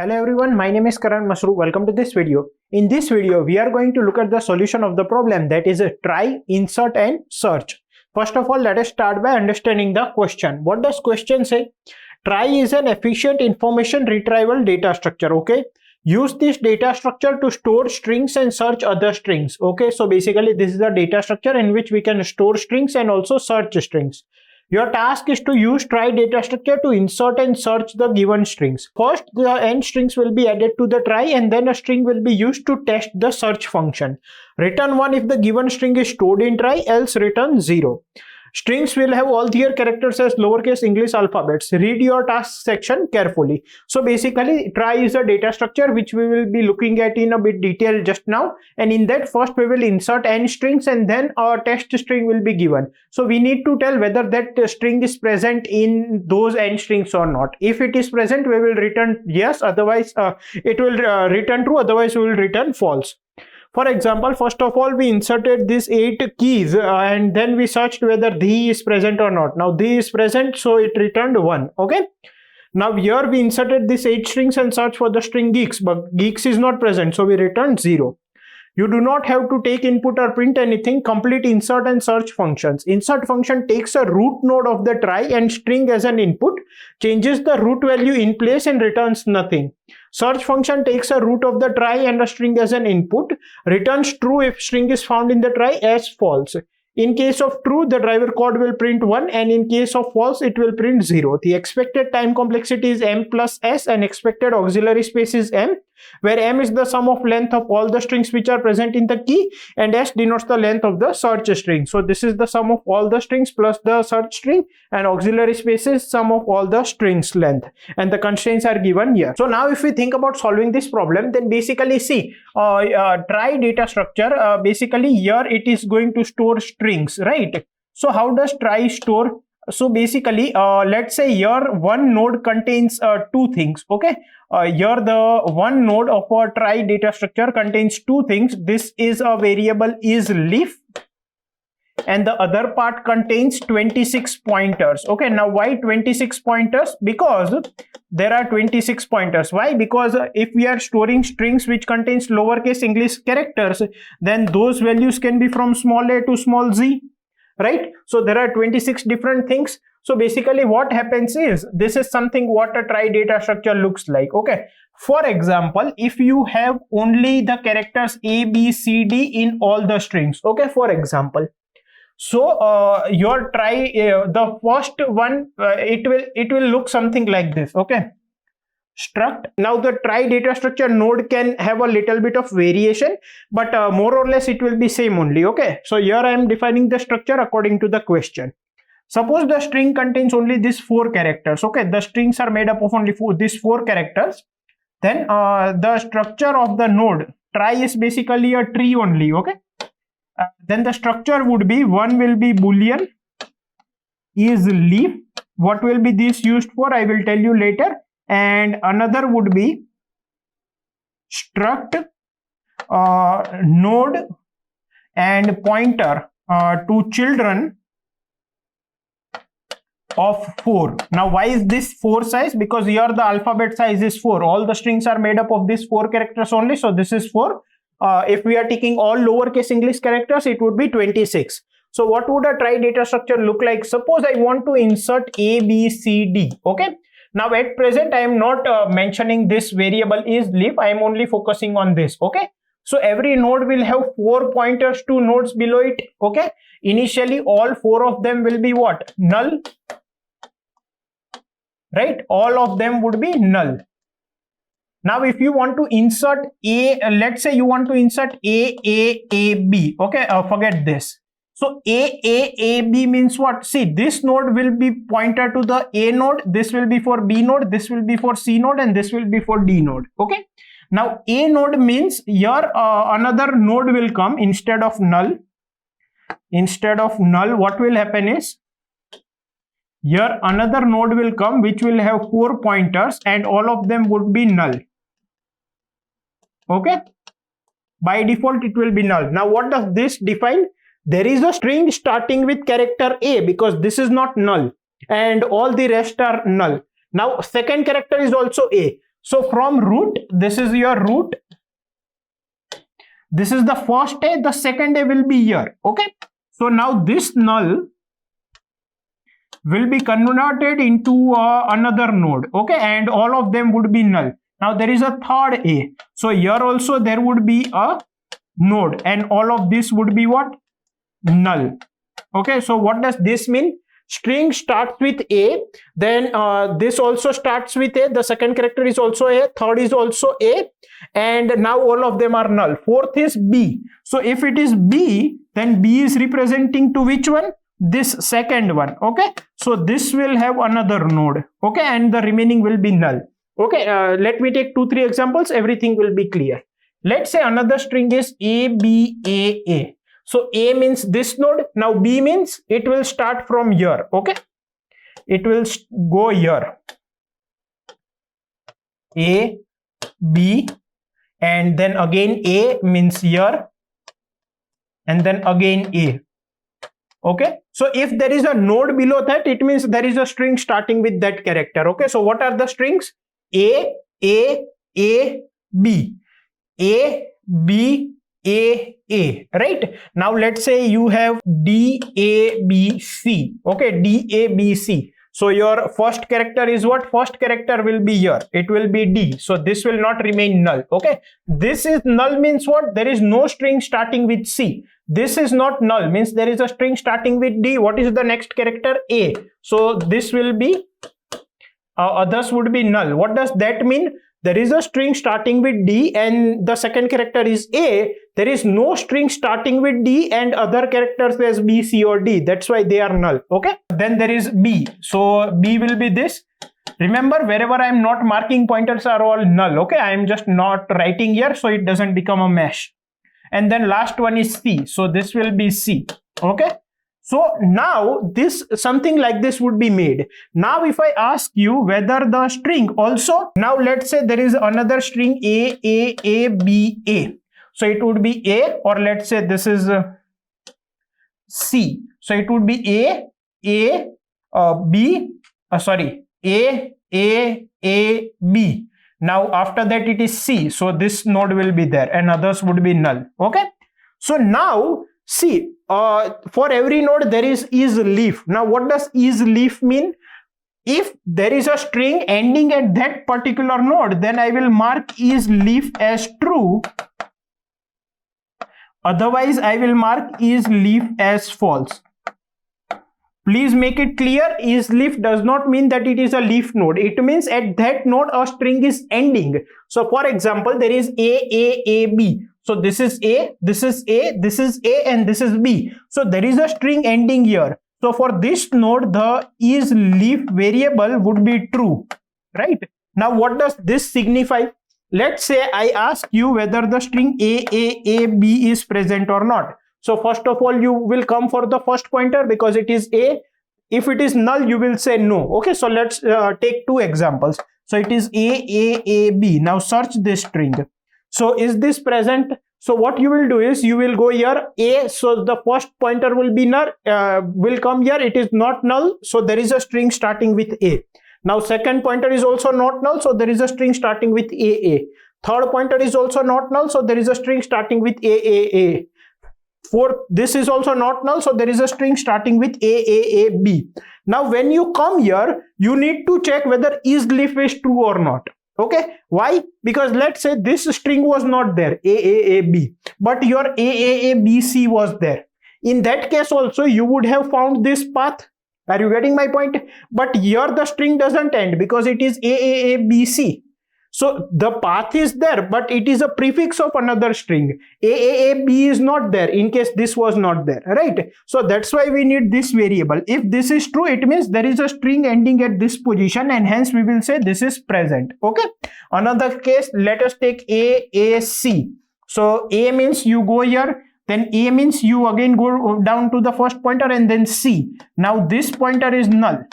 Hello everyone, my name is Karan Mashru. Welcome to this video. In this video, we are going to look at the solution of the problem, that is a try, insert and search. First of all, let us start by understanding the question. What does question say? Try is an efficient information retrieval data structure. Okay. Use this data structure to store strings and search other strings. Okay. So basically this is a data structure in which we can store strings and also search strings. Your task is to use try data structure to insert and search the given strings. First, the end strings will be added to the try and then a string will be used to test the search function. Return 1 if the given string is stored in try, else return 0. Strings will have all their characters as lowercase English alphabets. Read your task section carefully. So basically, try is a data structure which we will be looking at in a bit detail just now. And in that, first we will insert n strings and then our test string will be given. So we need to tell whether that string is present in those n strings or not. If it is present, we will return yes. Otherwise, it will return true. Otherwise, we will return false. For example, first of all, we inserted these 8 keys and then we searched whether the is present or not. Now the is present, so it returned 1. Okay. Now here we inserted these 8 strings and search for the string geeks, but geeks is not present, so we returned 0. You do not have to take input or print anything. Complete insert and search functions. Insert function takes a root node of the try and string as an input, changes the root value in place and returns nothing. Search function takes a root of the try and a string as an input, returns true if string is found in the try, as false. In case of true, the driver code will print 1 and in case of false, it will print 0. The expected time complexity is m plus s and expected auxiliary space is m, where m is the sum of length of all the strings which are present in the key and s denotes the length of the search string. So this is the sum of all the strings plus the search string, and auxiliary space is sum of all the strings length, and the constraints are given here. So now if we think about solving this problem, then basically see try data structure, basically here it is going to store strings, right? So how does try store? So basically, let's say here one node contains 2 things. Okay, here the one node of our try data structure contains 2 things. This is a variable is leaf, and the other part contains 26 pointers. Okay, now why 26 pointers? Because there are 26 pointers. Why? Because if we are storing strings which contains lowercase English characters, then those values can be from small a to small z, right? So there are 26 different things. So basically what happens is, this is something what a try data structure looks like. Okay, for example, if you have only the characters a, b, c, d in all the strings, okay, for example, so your try, the first one, it will look something like this. Okay, struct. Now the try data structure node can have a little bit of variation, but more or less it will be same only. Okay, so here I am defining the structure according to the question. Suppose the string contains only these 4 characters. Okay, the strings are made up of only these 4 characters. Then the structure of the node try is basically a tree only. Okay, then the structure would be, one will be boolean is leaf. What will be this used for, I will tell you later. And another would be struct node and pointer to children of 4. Now why is this 4 size? Because here the alphabet size is 4. All the strings are made up of these 4 characters only, so this is 4. If we are taking all lowercase English characters, it would be 26. So what would a try data structure look like? Suppose I want to insert a, b, c, d. Okay, now at present I am not mentioning this variable is leaf. I am only focusing on this. Okay, so every node will have 4 pointers to nodes below it. Okay, initially all 4 of them will be what? Null, right? All of them would be null. Now if you want to insert a, let's say you want to insert a, b. Okay, forget this. So a, b means what? See, this node will be pointer to the a node, this will be for b node, this will be for c node, and this will be for d node. Okay, now a node means here another node will come instead of null. Instead of null, what will happen is, here another node will come which will have 4 pointers and all of them would be null. Okay, by default it will be null. Now what does this define? There is a string starting with character a, because this is not null and all the rest are null. Now second character is also a. So from root, this is your root. This is the first A, the second A will be here. Okay. So now this null will be converted into another node. Okay. And all of them would be null. Now there is a third A. So here also there would be a node and all of this would be what? Null. Okay. So what does this mean? String starts with A, then this also starts with A, the second character is also A, third is also A, and now all of them are null. Fourth is B. So if it is B, then B is representing to which one? This second one. Okay. So this will have another node. Okay. And the remaining will be null. Okay. Let me take 2-3 examples. Everything will be clear. Let's say another string is A, B, A, A. So A means this node. Now B means it will start from here. Okay. It will go here. A, B, and then again A means here. And then again A. Okay. So if there is a node below that, it means there is a string starting with that character. Okay. So what are the strings? A, B. A, B, A, right? Now let's say you have D, A, B, C. Okay, D, A, B, C. So your first character is what? First character will be here. It will be D. So this will not remain null. Okay, this is null means what? There is no string starting with C. This is not null means there is a string starting with D. What is the next character? A. So this will be others would be null. What does that mean? There is a string starting with D and the second character is A. There is no string starting with D and other characters as B, C or D. That's why they are null. Okay. Then there is B. So B will be this. Remember, wherever I am not marking, pointers are all null. Okay. I am just not writing here so it doesn't become a mesh. And then last one is C. So this will be C. Okay. So now this something like this would be made. Now if I ask you whether the string also, now let's say there is another string A, B, A. So it would be A, or let's say this is C. So it would be A, B, A, B. Now after that it is C. So this node will be there and others would be null. Okay. So now see, for every node there is leaf. Now what does leaf mean? If there is a string ending at that particular node, then I will mark leaf as true. Otherwise I will mark leaf as false. Please make it clear, leaf does not mean that it is a leaf node. It means at that node a string is ending. So for example, there is A, B. So this is A, this is A, this is A, and this is B. So there is a string ending here. So for this node, the leaf variable would be true, right? Now what does this signify? Let's say I ask you whether the string A, B is present or not. So first of all, you will come for the first pointer because it is A. If it is null, you will say no. Okay, so let's take 2 examples. So it is A, B. Now search this string. So is this present? So what you will do is you will go here A. So the first pointer will be null, will come here. It is not null. So there is a string starting with A. Now second pointer is also not null. So there is a string starting with A. Third pointer is also not null. So there is a string starting with A. Fourth, this is also not null. So there is a string starting with A, B. Now when you come here, you need to check whether leaf is true or not. Okay, why? Because let's say this string was not there, A, B, but your A, B, C was there. In that case also, you would have found this path. Are you getting my point? But here the string doesn't end because it is A, B, C. So the path is there, but it is a prefix of another string. A, B is not there in case this was not there, right? So that's why we need this variable. If this is true, it means there is a string ending at this position and hence we will say this is present. Okay. Another case, let us take A, C. So A means you go here, then A means you again go down to the first pointer and then C. Now this pointer is null.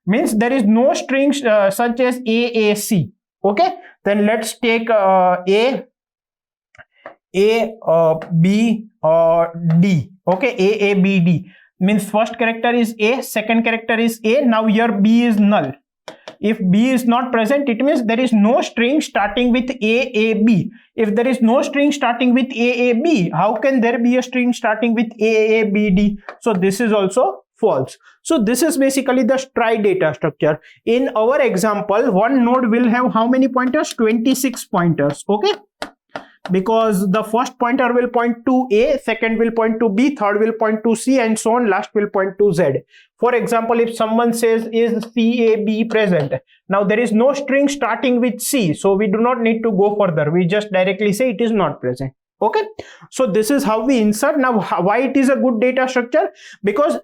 Means there is no string such as A, C. Okay, then let's take A, B, D. Okay, A, B, D means first character is A, second character is A. Now here B is null. If B is not present, it means there is no string starting with AAB. If there is no string starting with AAB, how can there be a string starting with AABD? So this is also false. So this is basically the trie data structure. In our example, one node will have how many pointers? 26 pointers. Okay, because the first pointer will point to A, second will point to B, third will point to C, and so on, last will point to Z. For example, if someone says is CAB present, now there is no string starting with C, so we do not need to go further, we just directly say it is not present. Okay, so this is how we insert. Now why it is a good data structure? Because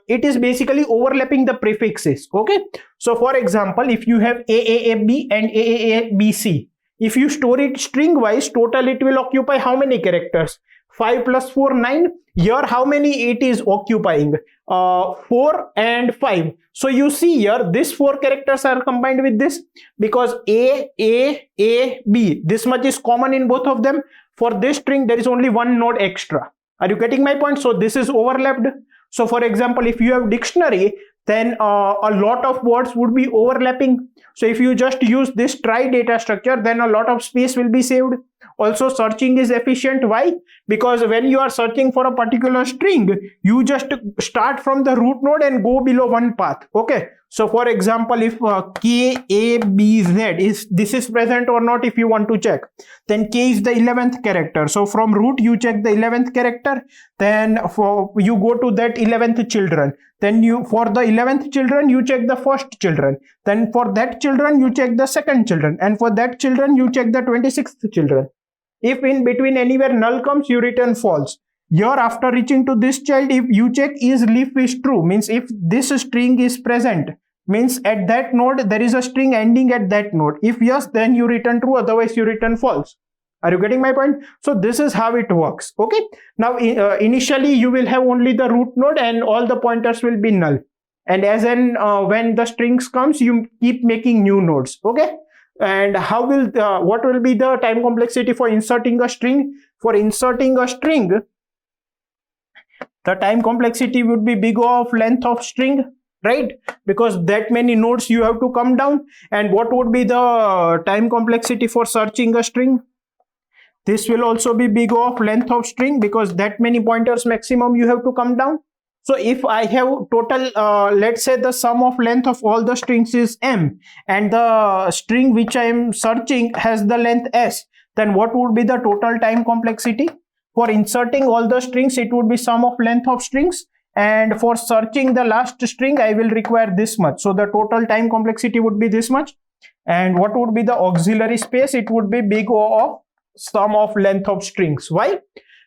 it is basically overlapping the prefixes. Okay, so for example, if you have AAAB and AAABC, if you store it string wise, total it will occupy how many characters? 5 plus 4, 9. Here how many it is occupying? 4 and 5. So you see here, these 4 characters are combined with this, because A, B, this much is common in both of them. For this string, there is only one node extra. Are you getting my point? So this is overlapped. So for example, if you have dictionary, then a lot of words would be overlapping. So if you just use this trie data structure, then a lot of space will be saved. Also, searching is efficient. Why? Because when you are searching for a particular string, you just start from the root node and go below one path. Okay, so for example, if KABZ is present or not, if you want to check, then K is the 11th character. So from root you check the 11th character, then you go to that 11th children, then you for the 11th children you check the first children, then for that children you check the second children, and for that children you check the 26th children. If in between anywhere null comes, you return false. Here after reaching to this child, if you check is leaf is true, means if this string is present, means at that node there is a string ending at that node. If yes, then you return true, otherwise you return false. Are you getting my point? So this is how it works. Okay, now initially you will have only the root node and all the pointers will be null, and as in when the strings comes, you keep making new nodes. Okay, and how will what will be the time complexity for inserting a string? For inserting a string, the time complexity would be big O of length of string, right? Because that many nodes you have to come down. And what would be the time complexity for searching a string? This will also be big O of length of string, because that many pointers maximum you have to come down. So if I have total, let's say the sum of length of all the strings is M, and the string which I am searching has the length S, then what would be the total time complexity? For inserting all the strings, it would be sum of length of strings, and for searching the last string, I will require this much. So the total time complexity would be this much. And what would be the auxiliary space? It would be big O of sum of length of strings. Why?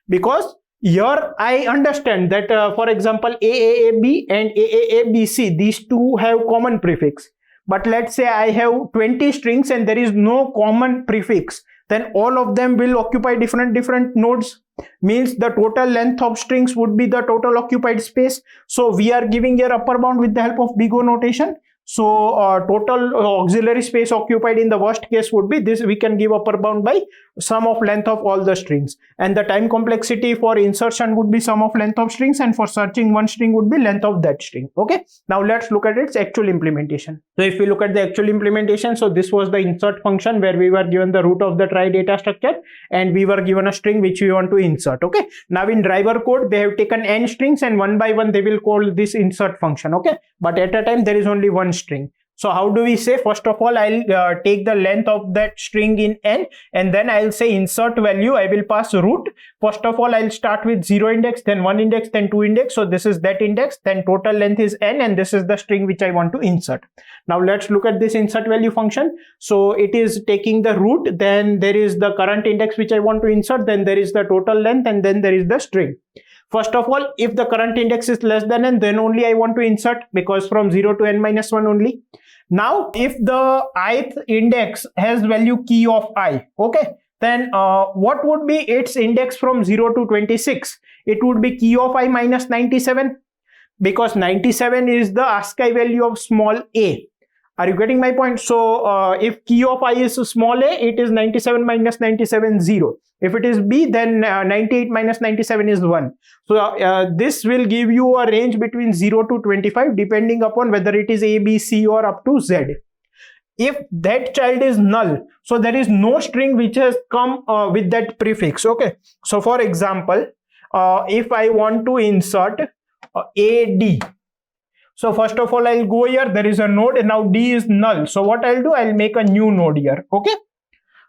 Because here I understand that for example AAAB and AAABC, these two have common prefix, but let's say I have 20 strings and there is no common prefix, then all of them will occupy different nodes, means the total length of strings would be the total occupied space. So we are giving here upper bound with the help of big O notation. So total auxiliary space occupied in the worst case would be this. We can give upper bound by sum of length of all the strings, and the time complexity for insertion would be sum of length of strings, and for searching one string would be length of that string. Okay, now let's look at its actual implementation. So if we look at the actual implementation, so this was the insert function where we were given the root of the trie data structure and we were given a string which we want to insert. Okay, now in driver code they have taken n strings and one by one they will call this insert function. Okay, but at a time there is only one string. So how do we say? First of all, I'll take the length of that string in n, and then I'll say insert value. I will pass root. First of all, I'll start with 0 index, then 1 index, then 2 index. So this is that index, then total length is n, and this is the string which I want to insert. Now let's look at this insert value function. So it is taking the root, then there is the current index which I want to insert, then there is the total length, and then there is the string. First of all, if the current index is less than n, then only I want to insert, because from 0 to n minus 1 only. Now, if the ith index has value key of I, okay, then what would be its index from 0 to 26? It would be key of I minus 97, because 97 is the ASCII value of small a. Are you getting my point? So if key of I is small a, it is 97 minus 97, 0. If it is B, then 98 minus 97 is 1. So this will give you a range between 0 to 25 depending upon whether it is A, B, C or up to Z. if that child is null, so there is no string which has come with that prefix. Okay, so for example, if I want to insert AD, so first of all I'll go here, there is a node, and now D is null. So what I'll do, I'll make a new node here. Okay,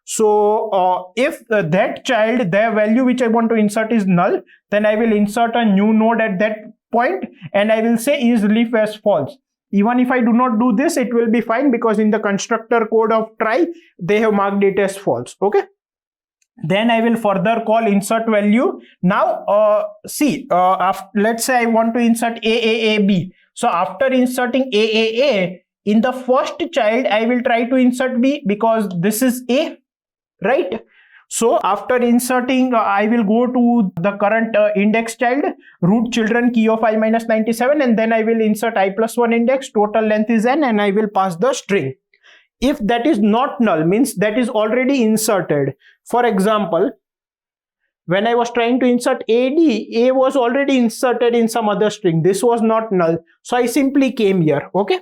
so if that child, their value which I want to insert is null, then I will insert a new node at that point, and I will say is leaf as false. Even if I do not do this, it will be fine, because in the constructor code of try, they have marked it as false. Okay, then I will further call insert value. Now let's say I want to insert AAAB. So after inserting AAA, in the first child I will try to insert B, because this is A, right? So after inserting, I will go to the current index child, root children key of I minus 97, and then I will insert I plus 1 index, total length is n, and I will pass the string. If that is not null, means that is already inserted. For example, when I was trying to insert AD, A was already inserted in some other string. This was not null. So I simply came here. Okay.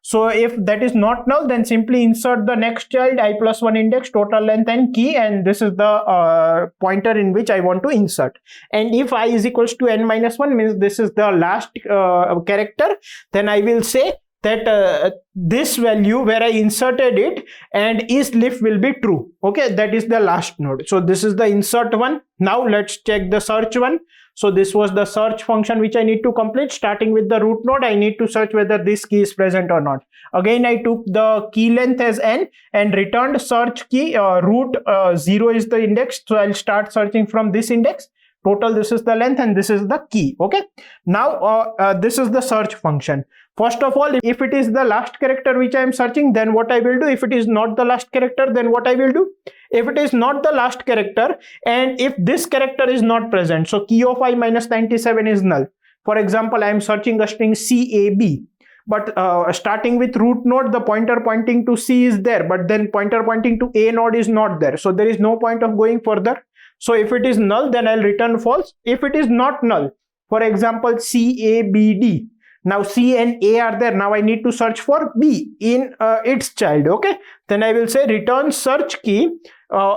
So if that is not null, then simply insert the next child, I plus 1 index, total length and key, and this is the pointer in which I want to insert. And if I is equals to n minus 1, means this is the last character, then I will say that this value where I inserted it and is leaf will be true. Okay, that is the last node. So this is the insert one. Now let's check the search one. So this was the search function which I need to complete. Starting with the root node, I need to search whether this key is present or not. Again, I took the key length as n and returned search key. Root 0 is the index, so I'll start searching from this index. Total, this is the length, and this is the key. Okay, now this is the search function. First of all, if it is the last character which I am searching, then what I will do. If it is not the last character, then what I will do. If it is not the last character, and if this character is not present, so key of I minus 97 is null. For example, I am searching a string CAB, but starting with root node, the pointer pointing to C is there, but then pointer pointing to A node is not there. So there is no point of going further. So if it is null, then I'll return false. If it is not null, for example, CABD, now C and A are there. Now I need to search for B in its child. Okay, then I will say return search key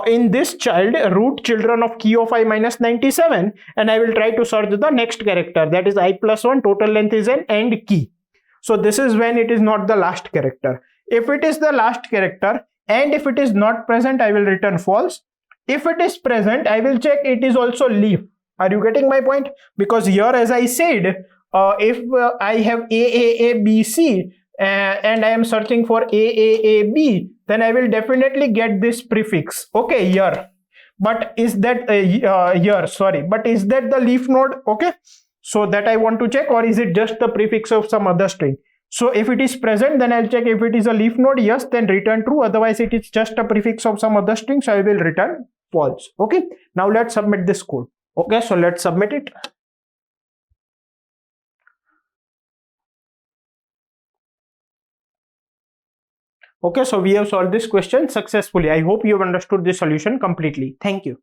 in this child, root children of key of I minus 97, and I will try to search the next character, that is I plus 1, total length is n, and key. So this is when it is not the last character. If it is the last character and if it is not present, I will return false. If it is present, I will check it is also leaf. Are you getting my point? Because here, as I said, if I have AAABC and I am searching for AAAB, then I will definitely get this prefix. Okay, here. But is that here? Sorry, but is that the leaf node? Okay, so that I want to check, or is it just the prefix of some other string? So if it is present, then I'll check if it is a leaf node. Yes, then return true. Otherwise, it is just a prefix of some other string. So I will return false. Okay, now let's submit this code. Okay, so let's submit it. Okay, so we have solved this question successfully. I hope you have understood this solution completely. Thank you.